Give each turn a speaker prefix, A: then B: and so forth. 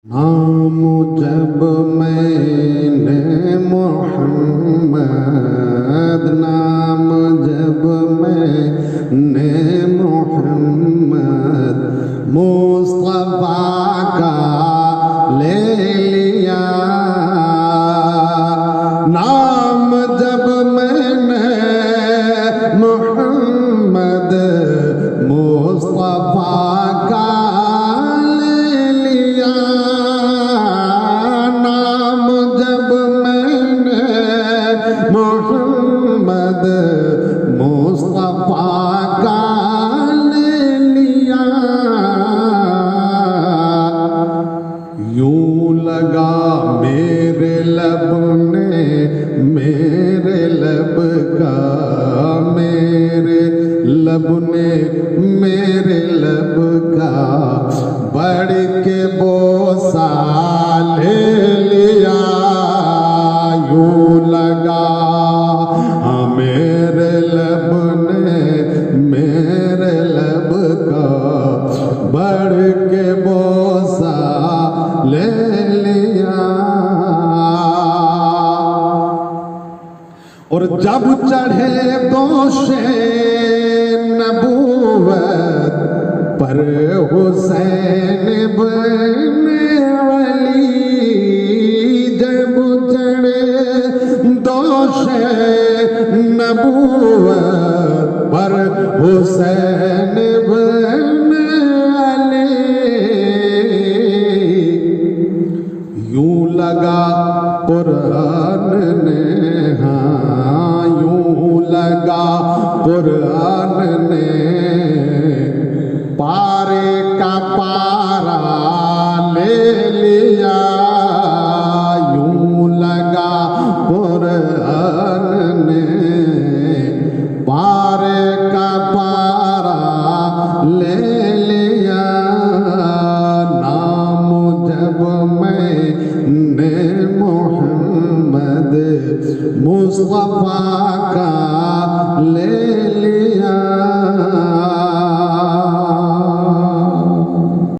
A: नाम जब मैंने मोहम्मद, नाम जब मैंने मोहम्मद मुस्तफा का ले लिया। नाम जब मैंने मोहम्मद मुस्तफा का मोहम्मद मुस्तफा का ले लिया। यूं लगा मेरे लब ने, मेरे लब का, मेरे लब ने मेरे लब का बढ़ के बोसा ले लिया। यूं लगा मेरे लब ने मेरे लब का बढ़ के बोसा ले लिया। और जब चढ़े दोषे नबूवत पर हुसैन बने वली, जब चढ़े दोषे नबूवत पर हुसैन बने वली, यूं लगा कुरान ने, हाँ यूं लगा कुरान ने पारे का पारा ले लिया। यूं लगा कुरान ने पारे का पारा ले लिया। नाम जब मैंने मोहम्मद मुस्तफा का ले